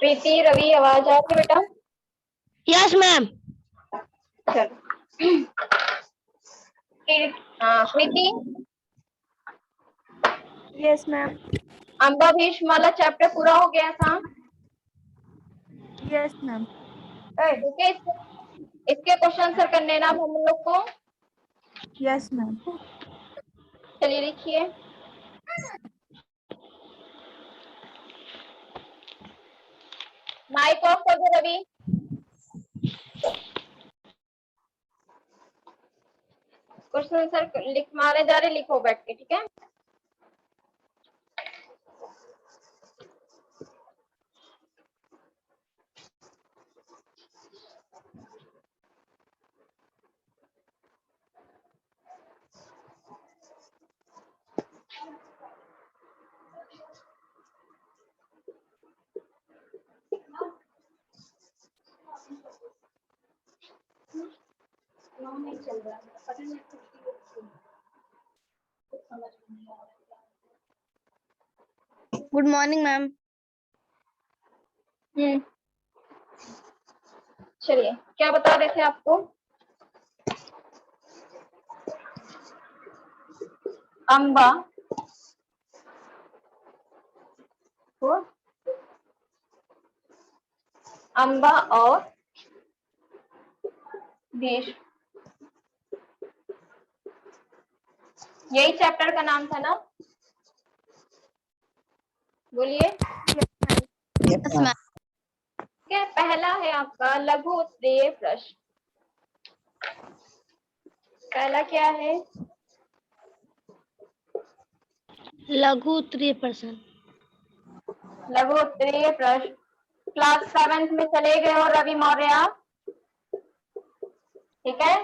प्रीति, रवि, आवाज आ रही है बेटा? Yes ma'am. चलो। प्रीति, यस मैम। अम्बा भीष्म वाला चैप्टर पूरा हो गया था? Yes ma'am. ठीक है, इसके क्वेश्चन आंसर करने ना हम लोग को। Yes ma'am. चलिए लिखिए। माइक ऑफ कर दो रवि। क्वेश्चन आंसर लिख मारे जा रहे, लिखो बैठ के, ठीक है? नहीं चल रहा है, गुड मॉर्निंग मैम। चलिए, क्या बता रहे थे आपको? अम्बा को अम्बा और भीष्म, यही चैप्टर का नाम था ना? बोलिए। Yes ma'am. क्या पहला है आपका लघु उत्तरीय प्रश्न? पहला क्या है? लघु उत्तरीय प्रश्न। लघु उत्तरीय प्रश्न। क्लास 7th में चले गए हो रवि मौर्य आप? ठीक है,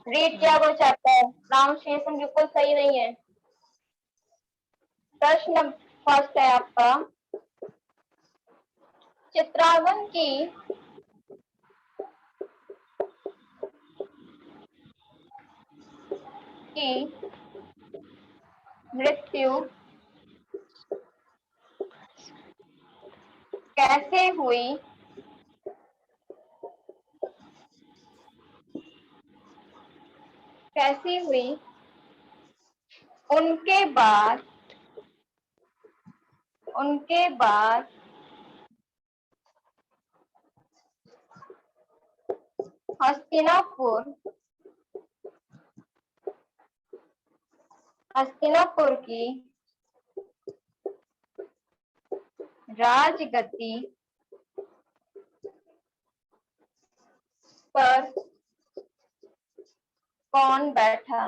रीड किया वो चैप्टर। प्रोनाउंसिएशन बिल्कुल सही नहीं है। प्रश्न फर्स्ट है आपका, चित्रांगन की मृत्यु कैसे हुई? कैसी हुई? उनके बाद हस्तिनापुर की राजगद्दी पर कौन बैठा?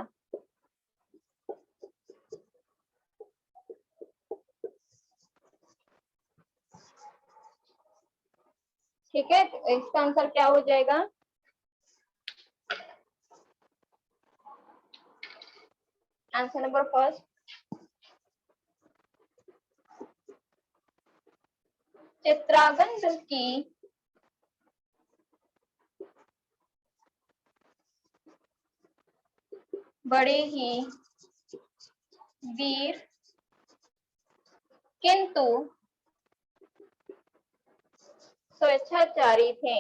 ठीक है, तो इसका आंसर क्या हो जाएगा? आंसर नंबर फर्स्ट, चित्रांगन की बड़े ही वीर किंतु स्वेच्छाचारी थे।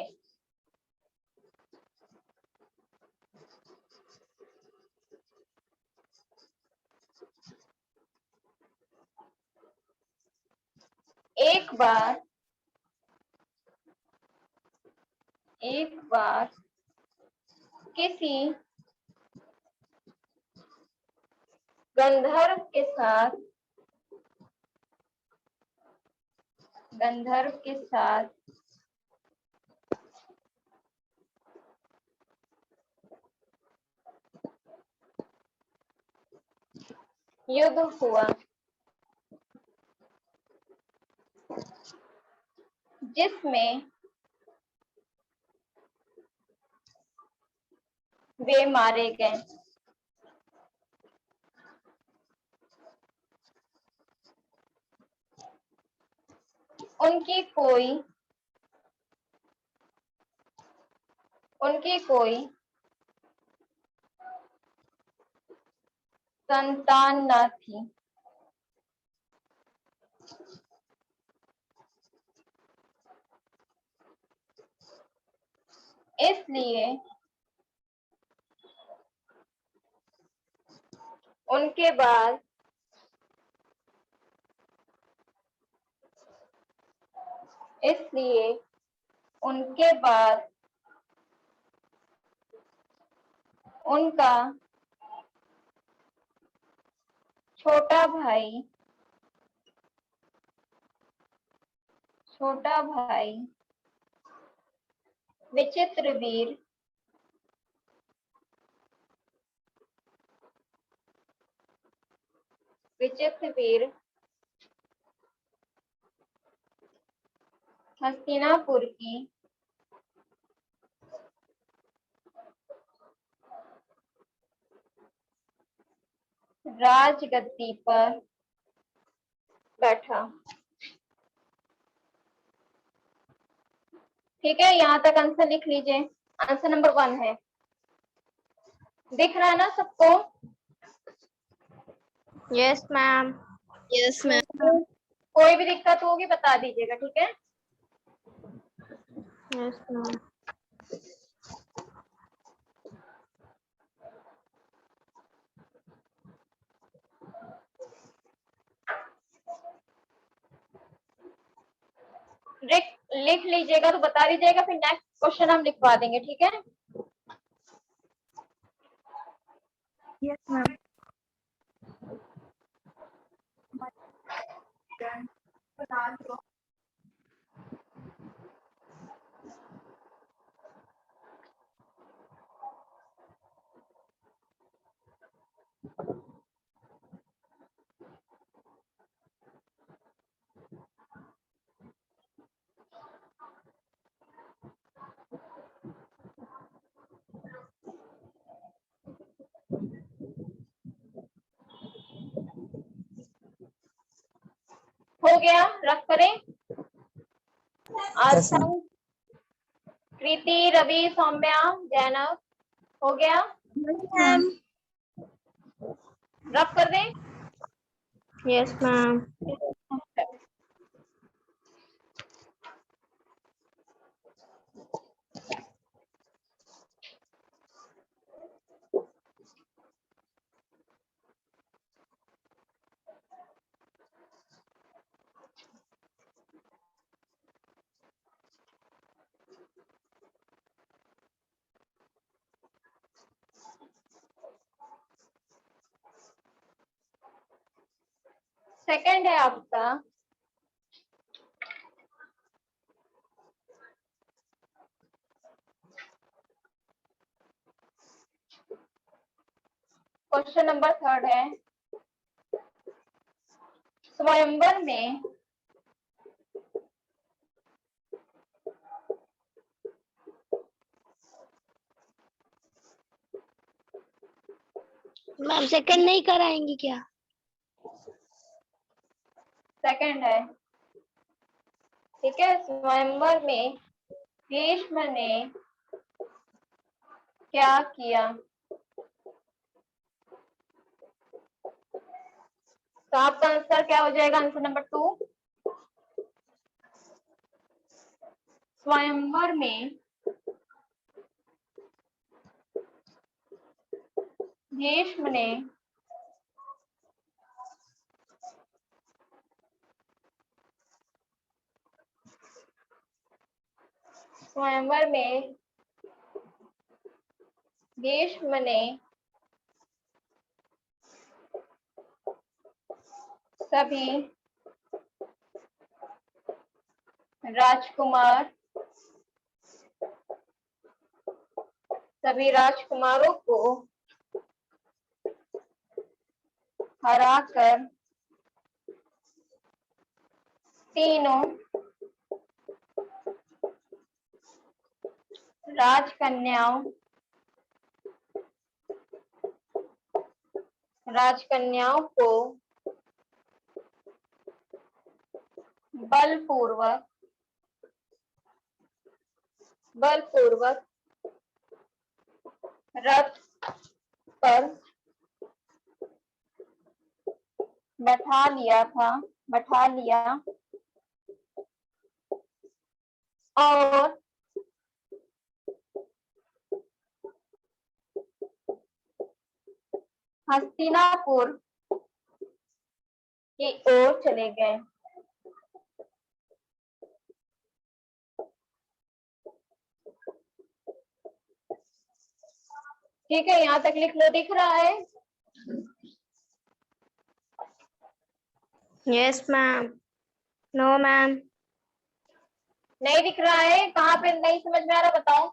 एक बार किसी गंधर्व के साथ युद्ध हुआ, जिसमें वे मारे गए। उनकी कोई संतान न थी। इसलिए उनके बाद उनका छोटा भाई विचित्रवीर हस्तिनापुर की राजगद्दी पर बैठा। ठीक है, यहाँ तक आंसर लिख लीजिए। आंसर नंबर 1 है। दिख रहा है ना सबको? Yes ma'am. Yes ma'am. कोई भी दिक्कत होगी बता दीजिएगा, ठीक है? Yes ma'am. लिख लीजिएगा तो बता दीजिएगा, फिर नेक्स्ट क्वेश्चन हम लिखवा देंगे, ठीक है? Yes, ma'am. हो गया, रख करें। Yes, ma'am. कृति, रवि, सौम्या, जैनब, हो गया? Ma'am. रख कर दें। Yes ma'am. सेकंड है आपका क्वेश्चन नंबर 3 है। स्वयंवर में मैम सेकंड नहीं कराएंगी क्या? सेकंड है, ठीक है। स्वयंवर में भीष्म ने क्या किया? तो आपका आंसर क्या हो जाएगा? Answer number 2। स्वयंवर में भीष्म ने स्वयंवर में भीष्म ने सभी राजकुमारों को हराकर तीनों राजकन्याओं को बलपूर्वक रथ पर बैठा लिया और हस्तिनापुर की ओर चले गए। ठीक है, यहाँ तक लिख लो। दिख रहा है? Yes, ma'am. No, ma'am. नहीं दिख रहा है? कहाँ पे नहीं समझ में आ रहा बताओ।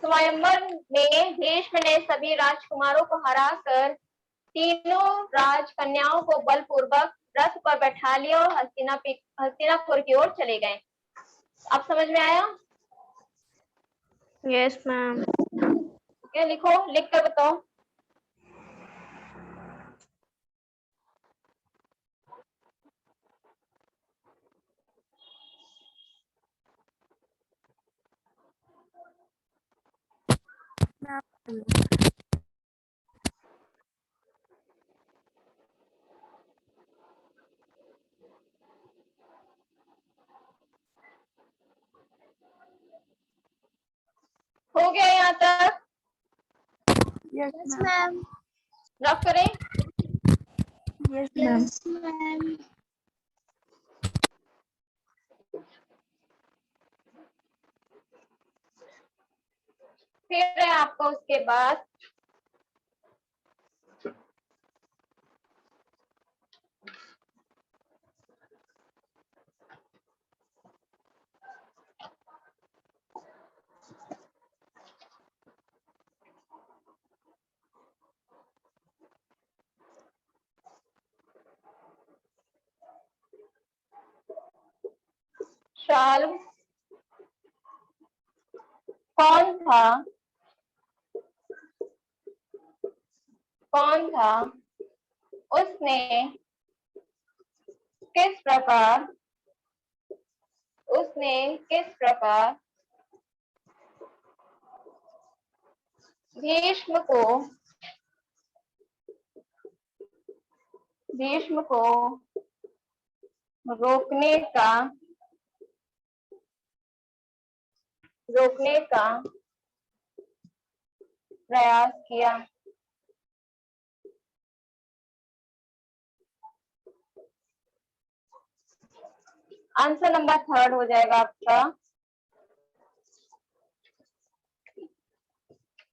स्वयंवर में भीष्म ने सभी राजकुमारों को हराकर तीनों राजकन्याओं को बलपूर्वक रथ पर बैठा लिया और हस्तिनापुर की ओर चले गए। अब समझ में आया? Yes, ma'am. ये लिखो, लिख कर बताओ। हो गया यहाँ तक? Yes, ma'am. रफ करें? Yes, ma'am. फिर है आपको उसके बाद शाल्व कौन था? कौन था? उसने किस प्रकार भीष्म को रोकने का प्रयास किया? आंसर नंबर 3 हो जाएगा आपका।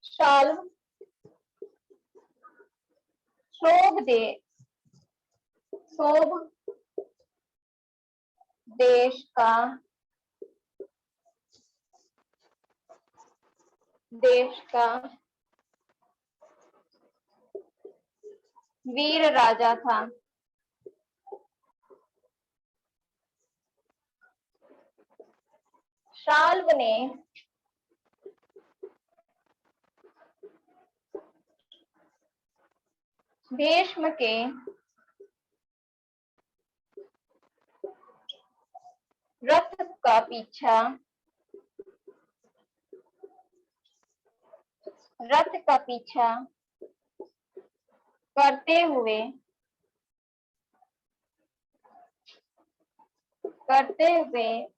शाल्व शोभ देश का वीर राजा था। शाल्व ने भीष्म के रथ का पीछा करते हुए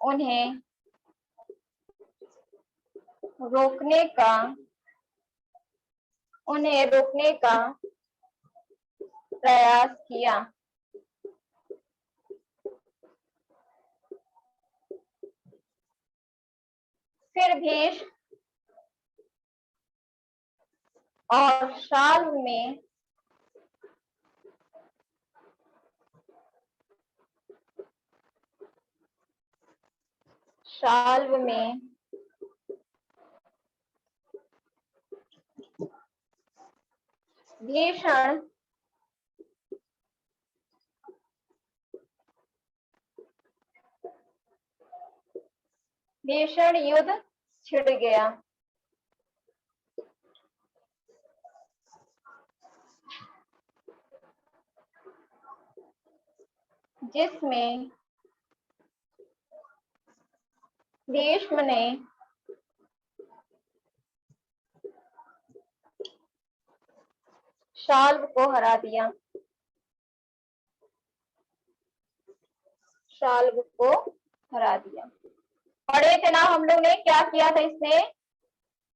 उन्हें रोकने का प्रयास किया। फिर भीष्म और शाल्व में भीषण युद्ध छिड़ गया। जिसमें भीष्म ने शाल्व को हरा दिया। पढ़े थे ना हम लोग ने, क्या किया था इसने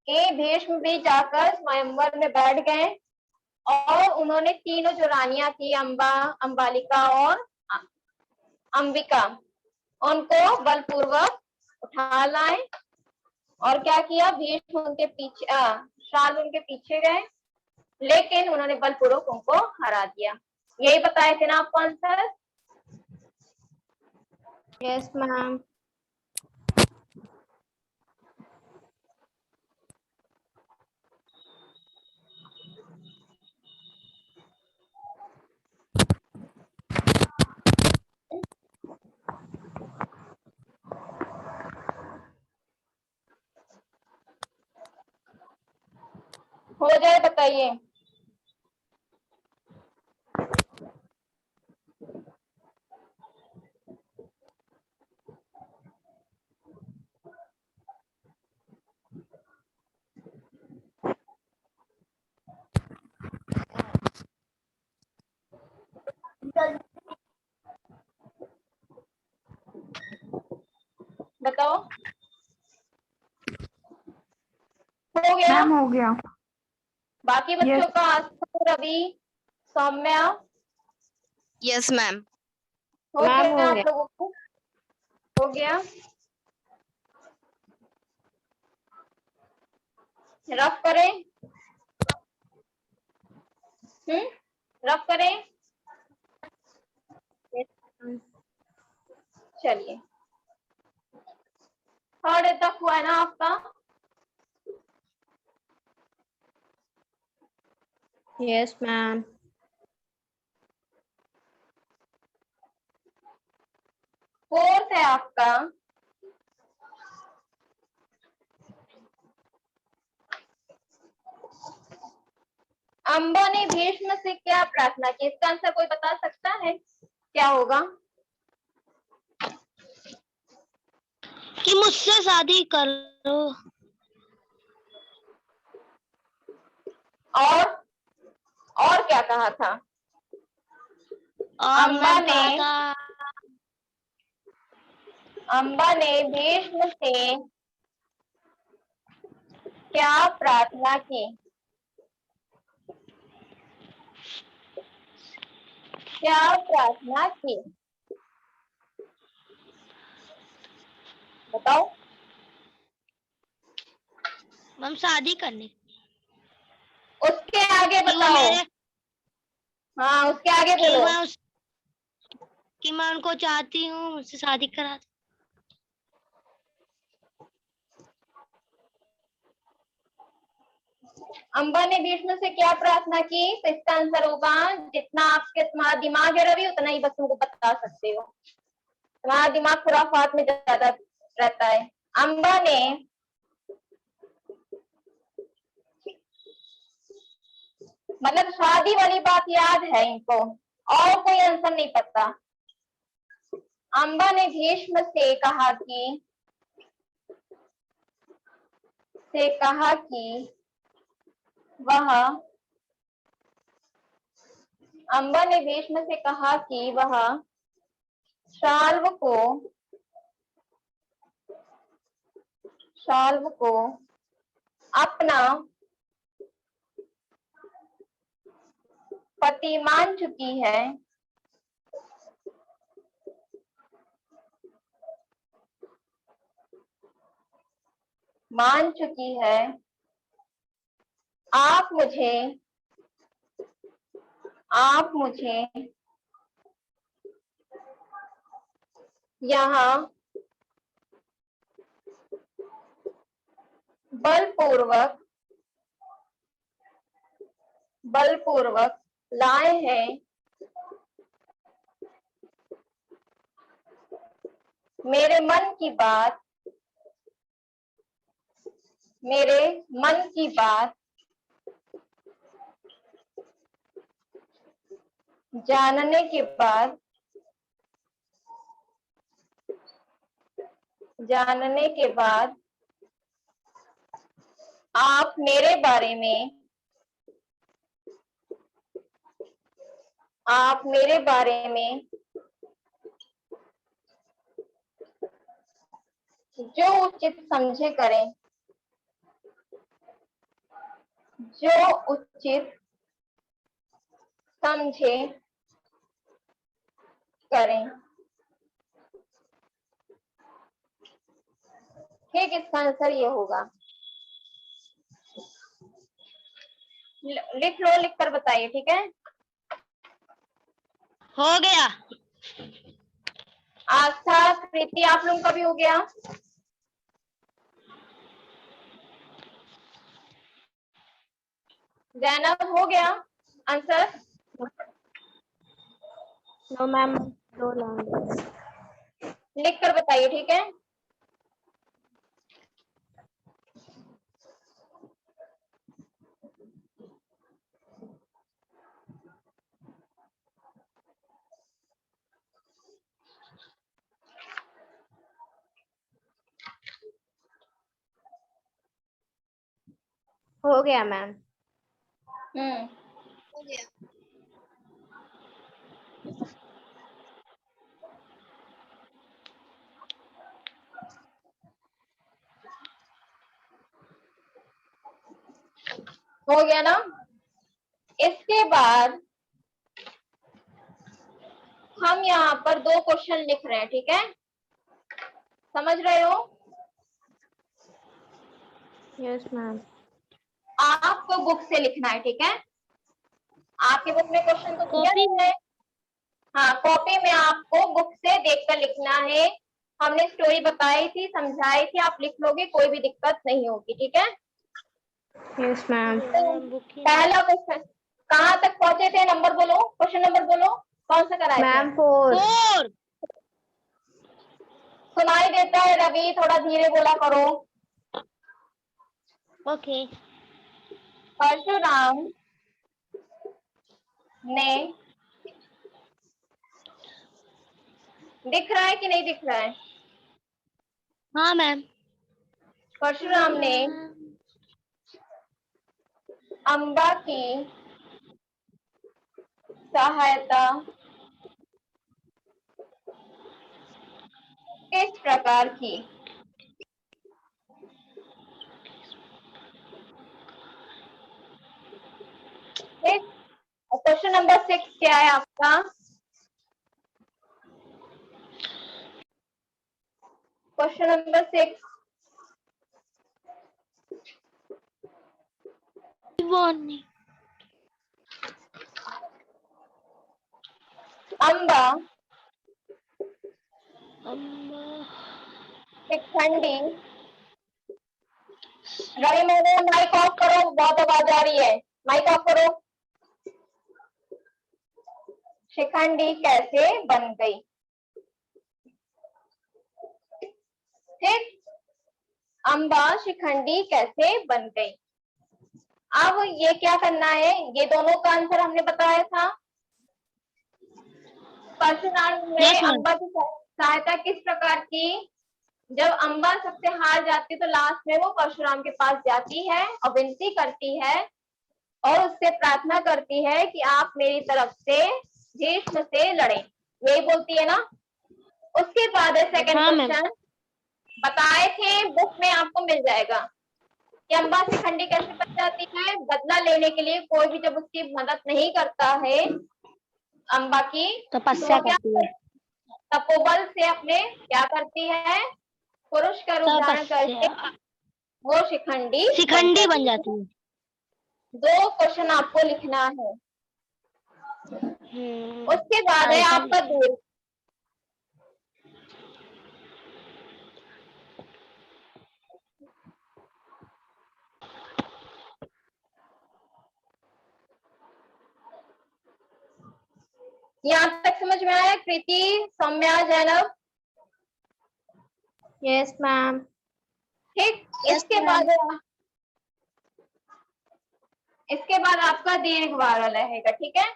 कि भीष्म भी जाकर स्वयंवर में बैठ गए और उन्होंने तीनों जो रानियां थी, अंबा, अंबालिका और अंबिका, उनको बलपूर्वक उठा लाए और क्या किया, भीष्म उनके पीछे, शाल्व उनके पीछे गए, लेकिन उन्होंने बलपूर्वक उनको हरा दिया। यही बताए थे ना आपको आंसर? Yes, ma'am. हो जाए बताइए। बताओ। हो गया? मैम हो गया। बाकी बच्चों Yes. का answer, Ravi, Saumya, yes ma'am. हो मैम, गया हो आप गया। लोगों को? हो गया। रफ करें? रफ करें? Yes, ma'am. चलिए, थर्ड तक हुआ है ना आपका? Yes, ma'am. फोर्थ है आपका, अंबा ने भीष्म से क्या प्रार्थना की? इसका आंसर कोई बता सकता है? क्या होगा? कि मुझसे शादी करो। और क्या कहा था? और अंबा मैम कहा ने था, अंबा ने भीष्म से क्या प्रार्थना की? क्या प्रार्थना की? बताओ। मैम शादी करने उसके आगे कि वो बताओ। मेरे हाँ, उसके आगे कि बोलो। मैं उस कि मैं उनको चाहती हूँ, मुझसे शादी करा। अंबा ने भीष्म से क्या प्रार्थना की? तो इसका आंसर होगा, जितना आपके तुम्हारा दिमाग है रवि, उतना ही बस तुमको बता सकते हो। तुम्हारा दिमाग खुराफात में ज्यादा रहता है। अंबा ने मतलब शादी वाली बात याद है इनको, और कोई आंसर नहीं पता। अंबा ने भीष्म से कहा कि वह अंबा ने भीष्म से कहा कि वह शाल्व को अपना पति मान चुकी है, आप मुझे यहाँ बलपूर्वक लाए हैं। मेरे मन की बात जानने के बाद आप मेरे बारे में जो उचित समझे करें। जो उचित समझे करें। ठीक, इसका आंसर ये होगा। लिख लो, लिख कर बताइए। ठीक है, हो गया। आस्था, कृति, आप लोगों का भी हो गया? जैनब हो गया answer? No, ma'am. No language. लिख कर बताइए। ठीक है, हो गया मैम। हो गया। हो गया ना? इसके बाद हम यहाँ पर 2 क्वेश्चन लिख रहे हैं। ठीक है, समझ रहे हो? Yes, ma'am. आपको बुक से लिखना है। ठीक है, आपके बुक में क्वेश्चन तो दिया कॉपी है। हाँ, कॉपी में आपको बुक से देखकर लिखना है। हमने स्टोरी बताई थी, समझाई थी, आप लिख लोगे, कोई भी दिक्कत नहीं होगी। ठीक है, Yes, ma'am. तो पहला क्वेश्चन कहाँ तक पहुंचे थे? नंबर बोलो, क्वेश्चन नंबर बोलो, कौन सा कराए थे? Ma'am, 4. 4। सुनाई देता है रवि, थोड़ा धीरे बोला करो। ओके। परशुराम ने, दिख रहा है कि नहीं दिख रहा है? हाँ मैम। परशुराम ने अंबा की सहायता किस प्रकार की? क्वेश्चन नंबर 6 क्या है आपका? Question number 6, Amba Shikhandi, Ravi Mohan mike off करो, बहुत आवाज आ रही है, माइक ऑफ करो। शिखंडी कैसे बन गई? ठीक, अंबा शिखंडी कैसे बन गई? अब ये क्या करना है, ये दोनों का आंसर हमने बताया था। परशुराम ने Yes, ma'am. अंबा की सहायता किस प्रकार की? जब अंबा सबसे हार जाती तो लास्ट में वो परशुराम के पास जाती है और विनती करती है और उससे प्रार्थना करती है कि आप मेरी तरफ से भीष्म से लड़ें, यही बोलती है ना? उसके बाद है सेकंड हाँ, मैम। क्वेश्चन, बताए थे बुक में, आपको मिल जाएगा कि अंबा शिखंडी कैसे बन जाती है। बदला लेने के लिए कोई भी जब उसकी मदद नहीं करता है अंबा की, तपस्या तो क्या करती है। तपोबल से अपने क्या करती है, पुरुष का रूप धारण करके तपस्या वो शिखंडी शिखंडी बन जाती है। 2 क्वेश्चन आपको लिखना है। उसके बाद है आंसर आपका दीर्घ। यहाँ तक समझ में आया? कृति, सौम्या, जैनब? Yes, ma'am. ठीक, Yes, इसके बाद आपका दीर्घ वाला रहेगा। ठीक है,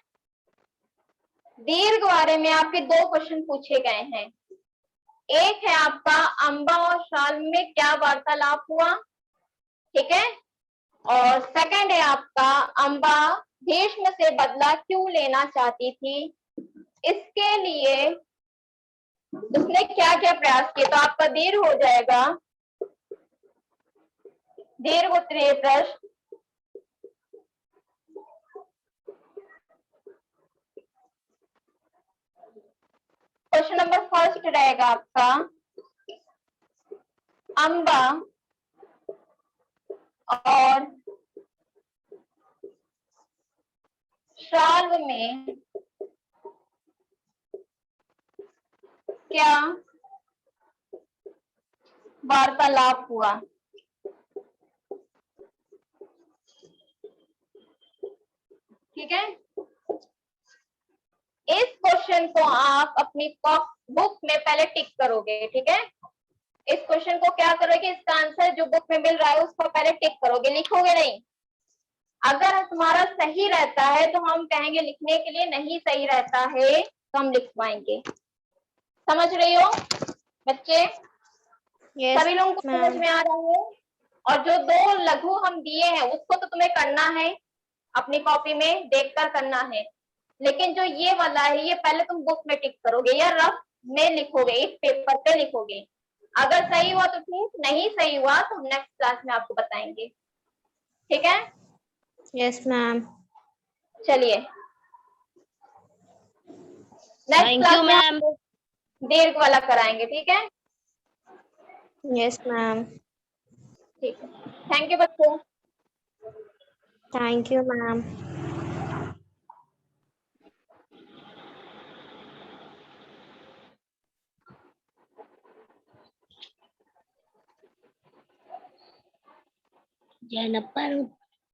दीर्घ वाले में आपके 2 क्वेश्चन पूछे गए हैं। एक है आपका अंबा और शाल में क्या वार्तालाप हुआ, ठीक है, और सेकंड है आपका अंबा भीष्म से बदला क्यों लेना चाहती थी, इसके लिए उसने क्या क्या प्रयास किए। तो आपका दीर्घ हो जाएगा दीर्घ उत्तरीय प्रश्न, फर्स्ट रहेगा आपका अम्बा और श्राल्व में क्या वार्तालाप हुआ? ठीक है, इस क्वेश्चन को आप अपनी बुक में पहले टिक करोगे। ठीक है, इस क्वेश्चन को क्या करोगे, इसका आंसर जो बुक में मिल रहा है उसको पहले टिक करोगे, लिखोगे नहीं। अगर तुम्हारा सही रहता है तो हम कहेंगे लिखने के लिए, नहीं सही रहता है तो हम लिखवाएंगे। समझ रही हो बच्चे? Yes, सभी लोगों को समझ ma'am. में आ रहा है? और जो 2 लघु हम दिए हैं उसको तो तुम्हें करना है, अपनी कॉपी में देखकर करना है, लेकिन जो ये वाला है ये पहले तुम बुक में टिक करोगे या रफ में लिखोगे, एक पेपर पे लिखोगे। अगर सही हुआ तो ठीक, नहीं सही हुआ तो हम नेक्स्ट क्लास में आपको बताएंगे। ठीक है, Yes, ma'am. चलिए नेक्स्ट थैंक क्लास यू में मैम। हम दीर्घ वाला कराएंगे। ठीक है, Yes, ma'am. ठीक है, थैंक यू बच्चों। Thank you, ma'am. जैनब पर